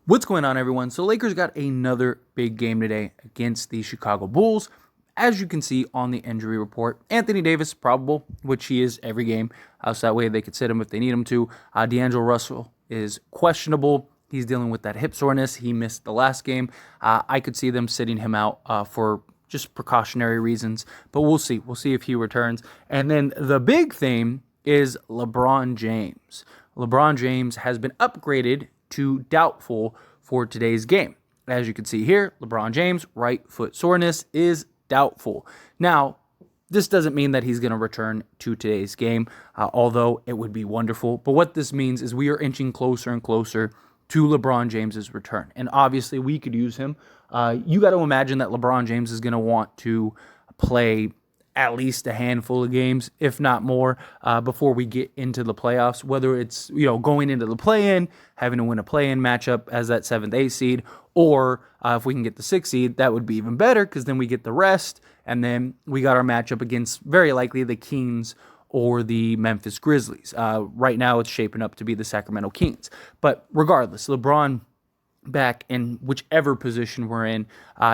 What's going on, everyone? So Lakers got another big game today against the Chicago Bulls. As you can see on the injury report, Anthony Davis probable, which he is every game, so that way they could sit him if they need him to. D'Angelo Russell is questionable. He's dealing with that hip soreness. He missed the last game. I could see them sitting him out for just precautionary reasons, but we'll see. We'll see if he returns. And then the big thing is LeBron James. LeBron James has been upgraded to doubtful for today's game. As you can see here, LeBron James, right foot soreness is doubtful. Now, this doesn't mean that he's going to return to today's game, although it would be wonderful. But what this means is we are inching closer and closer to LeBron James's return. And obviously, we could use him. You got to imagine that LeBron James is going to want to play at least a handful of games, if not more, before we get into the playoffs, whether it's, going into the play-in, having to win a play-in matchup as that 7th, 8th seed, or if we can get the 6th seed, that would be even better because then we get the rest, and then we got our matchup against very likely the Kings or the Memphis Grizzlies. Right now, it's shaping up to be the Sacramento Kings. But regardless, LeBron back in whichever position we're in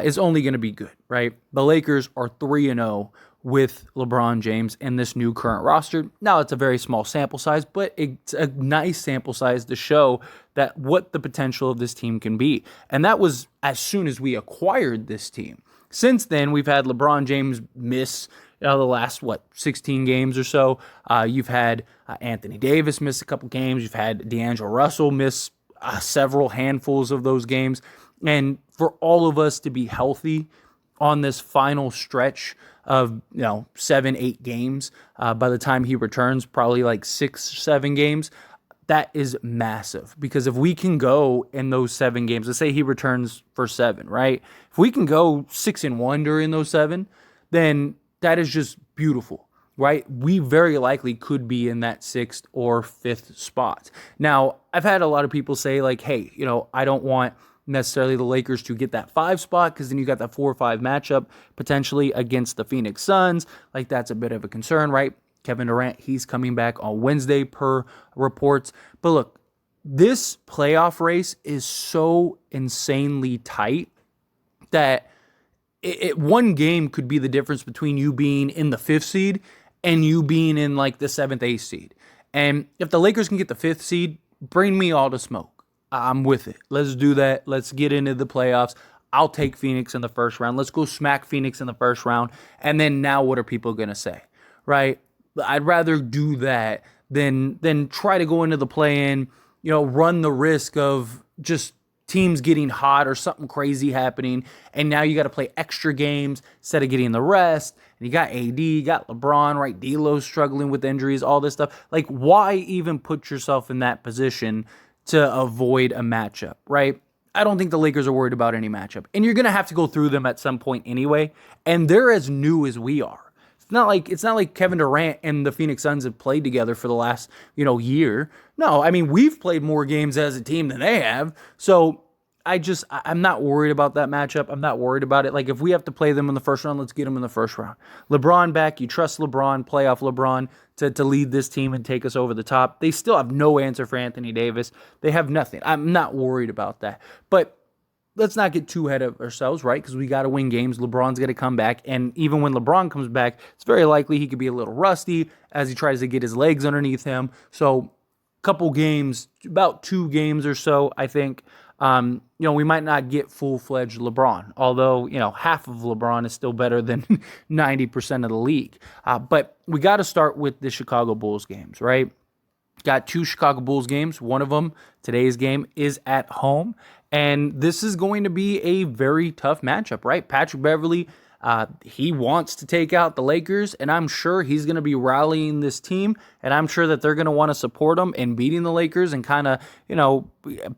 is only going to be good, right? The Lakers are 3-0 with LeBron James in this new current roster. Now, it's a very small sample size, but it's a nice sample size to show that what the potential of this team can be. And that was as soon as we acquired this team. Since then, we've had LeBron James miss the last, 16 games or so. You've had Anthony Davis miss a couple games. You've had D'Angelo Russell miss several handfuls of those games. And for all of us to be healthy on this final stretch of 7-8 games by the time he returns, probably like 6-7 games, that is massive. Because if we can go in those 7 games, let's say he returns for 7, right? If we can go 6-1 during those 7, then that is just beautiful, right? We very likely could be in that 6th or 5th spot. Now, I've had a lot of people say like, hey, I don't want necessarily the Lakers to get that 5 spot because then you got that 4 or 5 matchup potentially against the Phoenix Suns. Like, that's a bit of a concern, right? Kevin Durant, he's coming back on Wednesday per reports. But look, this playoff race is so insanely tight that one game could be the difference between you being in the 5th seed and you being in like the 7th, 8th seed. And if the Lakers can get the 5th seed, bring me all the smoke. I'm with it. Let's do that. Let's get into the playoffs. I'll take Phoenix in the first round. Let's go smack Phoenix in the first round. And then now what are people going to say, right? I'd rather do that than try to go into the play-in, run the risk of just teams getting hot or something crazy happening. And now you got to play extra games instead of getting the rest. And you got AD, you got LeBron, right? D'Lo's struggling with injuries, all this stuff. Like, why even put yourself in that position to avoid a matchup, right? I don't think the Lakers are worried about any matchup. And you're going to have to go through them at some point anyway. And they're as new as we are. It's not like Kevin Durant and the Phoenix Suns have played together for the last, year. No, I mean, we've played more games as a team than they have. So I'm not worried about that matchup. I'm not worried about it. Like, if we have to play them in the first round, let's get them in the first round. LeBron back. You trust LeBron, playoff LeBron to lead this team and take us over the top. They still have no answer for Anthony Davis. They have nothing. I'm not worried about that. But let's not get too ahead of ourselves, right? Because we got to win games. LeBron's got to come back. And even when LeBron comes back, it's very likely he could be a little rusty as he tries to get his legs underneath him. So couple games, about 2 games or so, I think, we might not get full-fledged LeBron, although, half of LeBron is still better than 90% of the league. But we got to start with the Chicago Bulls games, right? Got 2 Chicago Bulls games. One of them, today's game, is at home. And this is going to be a very tough matchup, right? Patrick Beverley, he wants to take out the Lakers, and I'm sure he's going to be rallying this team, and I'm sure that they're going to want to support him in beating the Lakers and kind of,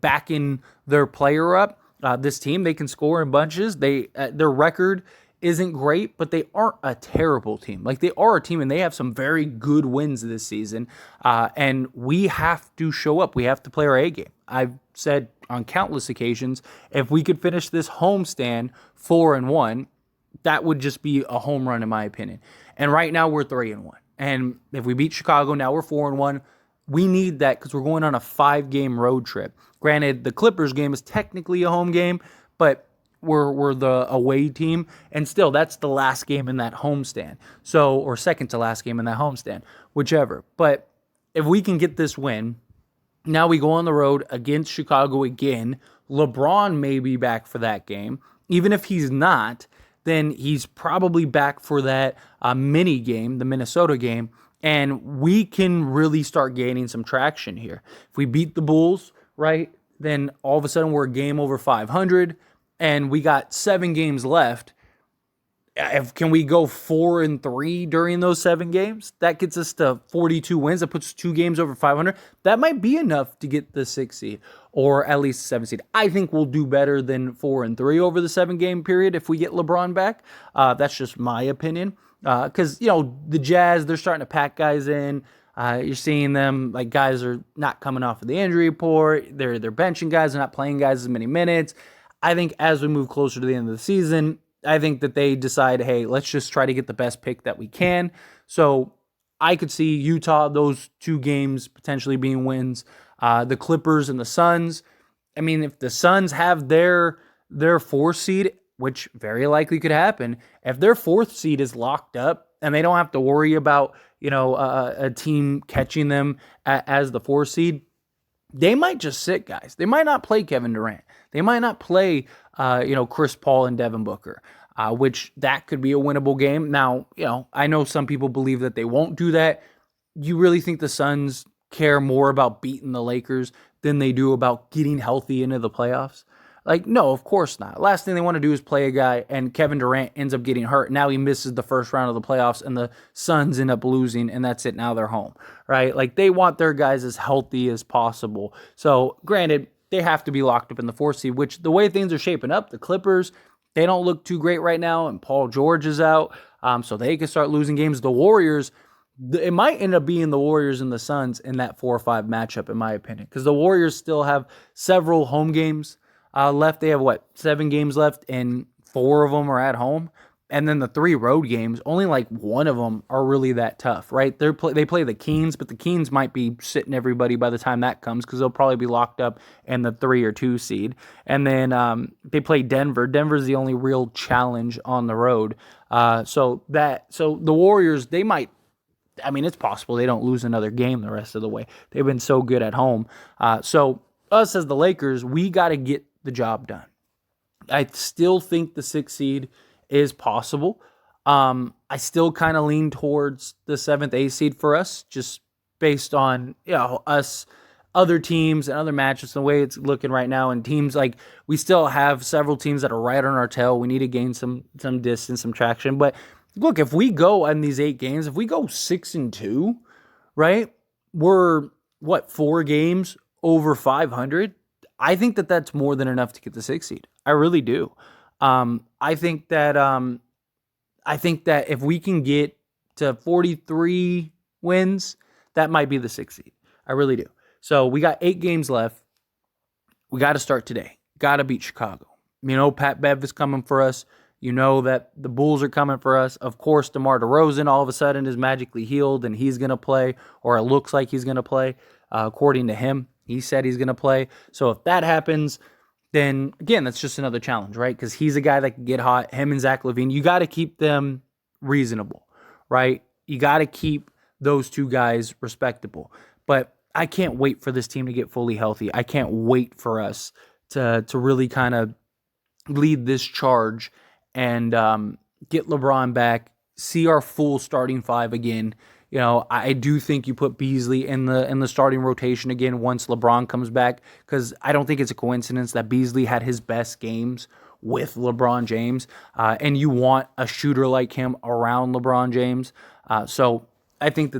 backing their player up. This team, they can score in bunches. Their record isn't great, but they aren't a terrible team. Like, they are a team, and they have some very good wins this season, and we have to show up. We have to play our A game. I've said on countless occasions, if we could finish this homestand 4-1, that would just be a home run in my opinion. And right now we're 3-1. And if we beat Chicago, now we're 4-1. We need that because we're going on a 5-game road trip. Granted, the Clippers game is technically a home game, but we're the away team, and still that's the last game in that homestand. So, or second to last game in that homestand, whichever. But if we can get this win, now we go on the road against Chicago again. LeBron may be back for that game. Even if he's not, then he's probably back for that mini game, the Minnesota game, and we can really start gaining some traction here. If we beat the Bulls, right, then all of a sudden we're a game over 500, and we got 7 games left. Can we go 4-3 during those 7 games? That gets us to 42 wins. That puts 2 games over 500. That might be enough to get the 6th seed or at least the 7th seed. I think we'll do better than 4-3 over the 7-game period if we get LeBron back. That's just my opinion. Because, the Jazz, they're starting to pack guys in. You're seeing them, like, guys are not coming off of the injury report. They're benching guys. They're not playing guys as many minutes. I think as we move closer to the end of the season, I think that they decide, hey, let's just try to get the best pick that we can. So I could see Utah, those 2 games potentially being wins. The Clippers and the Suns. I mean, if the Suns have their 4th seed, which very likely could happen, if their 4th seed is locked up and they don't have to worry about, a team catching them as the 4th seed, they might just sit guys. They might not play Kevin Durant. They might not play, Chris Paul and Devin Booker, which that could be a winnable game. Now, I know some people believe that they won't do that. You really think the Suns care more about beating the Lakers than they do about getting healthy into the playoffs? Like, no, of course not. Last thing they want to do is play a guy and Kevin Durant ends up getting hurt. Now he misses the first round of the playoffs and the Suns end up losing, and that's it. Now they're home, right? Like, they want their guys as healthy as possible. So, granted, they have to be locked up in the 4th seed, which the way things are shaping up, the Clippers, they don't look too great right now, and Paul George is out, so they can start losing games. The Warriors, it might end up being the Warriors and the Suns in that 4-5 matchup, in my opinion, because the Warriors still have several home games left. They have 7 games left, and 4 of them are at home. And then the 3 road games, only like 1 of them are really that tough, right? They play the Kings, but the Kings might be sitting everybody by the time that comes because they'll probably be locked up in the 3 or 2 seed. And then they play Denver. Denver's the only real challenge on the road. So the Warriors, they might. I mean, it's possible they don't lose another game the rest of the way. They've been so good at home. So us as the Lakers, we got to get the job done. I still think the 6th seed is possible. I still kind of lean towards the 7th, 8th seed for us, just based on us, other teams and other matches, the way it's looking right now, and teams like we still have several teams that are right on our tail. We need to gain some distance, some traction. But look, if we go in these 8 games, if we go 6-2, right, we're 4 games over 500. I think that that's more than enough to get the 6th seed. I really do. I think that if we can get to 43 wins, that might be the 6th seed. I really do. So we got 8 games left. We got to start today. Got to beat Chicago. Pat Bev is coming for us. You know that the Bulls are coming for us. Of course, DeMar DeRozan all of a sudden is magically healed and he's going to play, or it looks like he's going to play. According to him, he said he's going to play. So if that happens, then again, that's just another challenge, right? Because he's a guy that can get hot. Him and Zach LaVine, you got to keep them reasonable, right? You got to keep those 2 guys respectable. But I can't wait for this team to get fully healthy. I can't wait for us to really kind of lead this charge and get LeBron back, see our full starting 5 again. I do think you put Beasley in the starting rotation again once LeBron comes back, because I don't think it's a coincidence that Beasley had his best games with LeBron James, and you want a shooter like him around LeBron James. So I think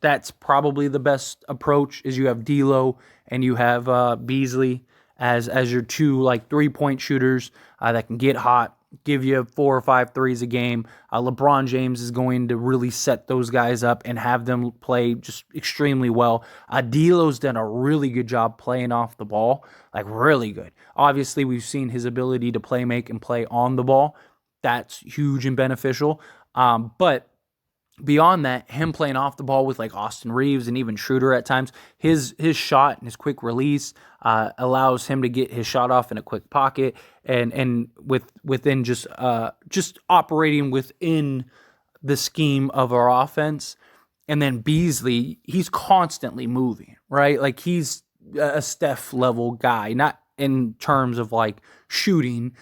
that's probably the best approach, is you have D'Lo and you have Beasley as your 2 3-point shooters that can get hot, give you 4 or 5 threes a game. LeBron James is going to really set those guys up and have them play just extremely well. D'Lo's done a really good job playing off the ball, really good. Obviously, we've seen his ability to play make and play on the ball. That's huge and beneficial. But beyond that, him playing off the ball with like Austin Reeves and even Schroeder at times, his shot and his quick release allows him to get his shot off in a quick pocket, and within just operating within the scheme of our offense. And then Beasley, he's constantly moving, right? Like he's a Steph level guy, not in terms of like shooting,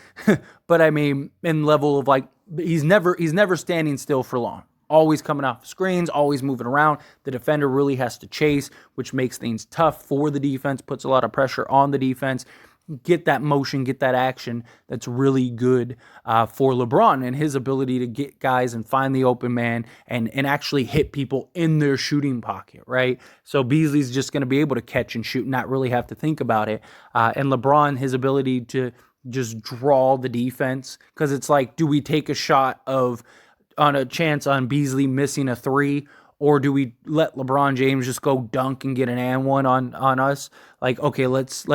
but I mean in level of like he's never standing still for long. Always coming off screens, always moving around. The defender really has to chase, which makes things tough for the defense, puts a lot of pressure on the defense. Get that motion, get that action. That's really good for LeBron and his ability to get guys and find the open man and actually hit people in their shooting pocket, right? So Beasley's just going to be able to catch and shoot, not really have to think about it. And LeBron, his ability to just draw the defense, because it's like, do we take a shot on a chance on Beasley missing a three, or do we let LeBron James just go dunk and get an and one on us? Like, okay, let's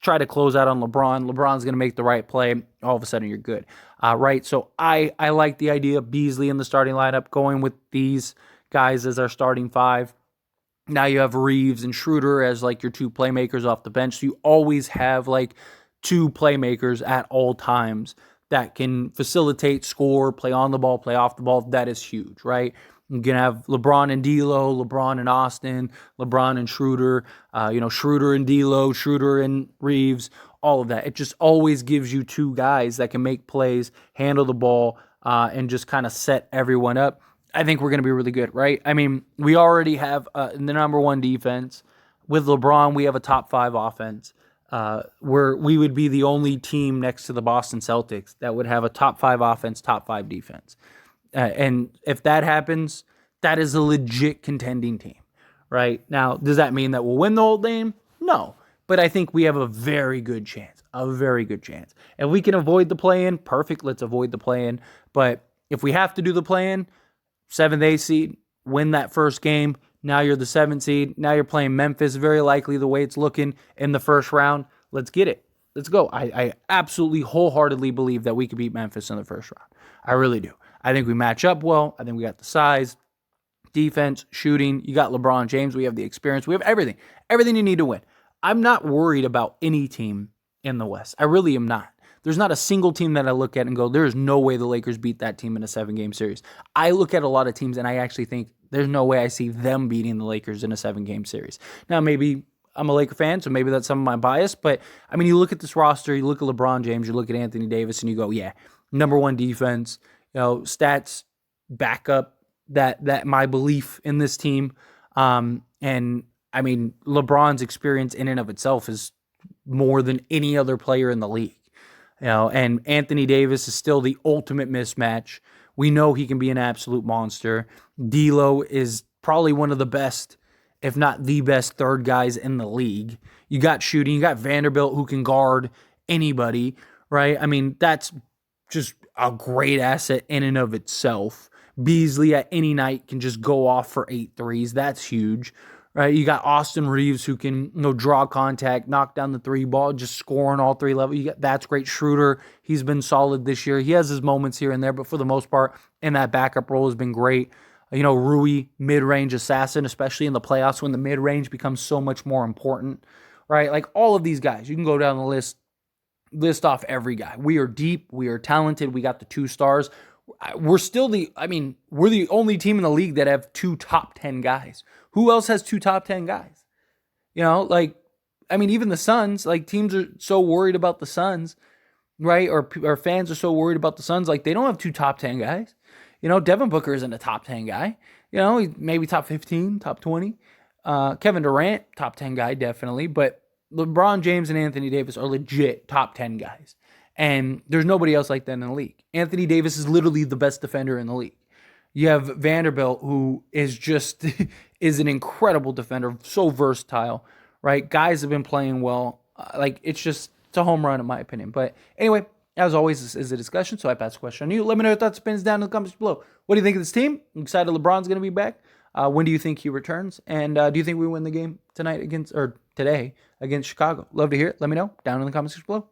try to close out on LeBron. LeBron's going to make the right play. All of a sudden, you're good, right? So I like the idea of Beasley in the starting lineup, going with these guys as our starting five. Now you have Reeves and Schroeder as like your two playmakers off the bench. So you always have like two playmakers at all times that can facilitate, score, play on the ball, play off the ball. That is huge, right? You're going to have LeBron and D'Lo, LeBron and Austin, LeBron and Schroeder, Schroeder and D'Lo, Schroeder and Reeves, all of that. It just always gives you two guys that can make plays, handle the ball, and just kind of set everyone up. I think we're going to be really good, right? I mean, we already have the number one defense. With LeBron, we have a top 5 offense. Where we would be the only team next to the Boston Celtics that would have a top 5 offense, top 5 defense. And if that happens, that is a legit contending team, right? Now, does that mean that we'll win the whole game? No. But I think we have a very good chance, If we can avoid the play-in, perfect, let's avoid the play-in. But if we have to do the play-in, 7th, 8th seed, win that first game. Now you're the 7th seed. Now you're playing Memphis, very likely the way it's looking in the first round. Let's get it. Let's go. I absolutely wholeheartedly believe that we could beat Memphis in the first round. I really do. I think we match up well. I think we got the size, defense, shooting. You got LeBron James. We have the experience. We have everything. Everything you need to win. I'm not worried about any team in the West. I really am not. There's not a single team that I look at and go, there's no way the Lakers beat that team in a 7-game series. I look at a lot of teams and I actually think there's no way I see them beating the Lakers in a 7-game series. Now, maybe I'm a Laker fan, so maybe that's some of my bias, but I mean, you look at this roster, you look at LeBron James, you look at Anthony Davis, and you go, yeah, number one defense, stats back up that my belief in this team. And I mean, LeBron's experience in and of itself is more than any other player in the league. And Anthony Davis is still the ultimate mismatch. We know he can be an absolute monster. D'Lo is probably one of the best, if not the best, third guys in the league. You got shooting. You got Vanderbilt who can guard anybody, right? I mean, that's just a great asset in and of itself. Beasley at any night can just go off for 8 threes. That's huge, right? You got Austin Reeves who can draw contact, knock down the 3 ball, just score on all 3 levels. That's great. Schroeder, he's been solid this year. He has his moments here and there, but for the most part, in that backup role has been great. Rui, mid-range assassin, especially in the playoffs when the mid-range becomes so much more important, right? Like all of these guys, you can go down the list off every guy. We are deep. We are talented. We got the 2 stars. We're the only team in the league that have 2 top 10 guys. Who else has 2 top 10 guys? Even the Suns, teams are so worried about the Suns, right? Or fans are so worried about the Suns, they don't have 2 top 10 guys. Devin Booker isn't a top 10 guy. He's maybe top 15, top 20. Kevin Durant, top 10 guy, definitely. But LeBron James and Anthony Davis are legit top 10 guys. And there's nobody else like that in the league. Anthony Davis is literally the best defender in the league. You have Vanderbilt, who is just is an incredible defender, so versatile, right? Guys have been playing well. It's a home run in my opinion. But anyway, as always, this is a discussion, so I pass the question on you. Let me know your thoughts and opinions down in the comments below. What do you think of this team? I'm excited LeBron's going to be back. When do you think he returns? And do you think we win the game today against Chicago? Love to hear it. Let me know down in the comments below.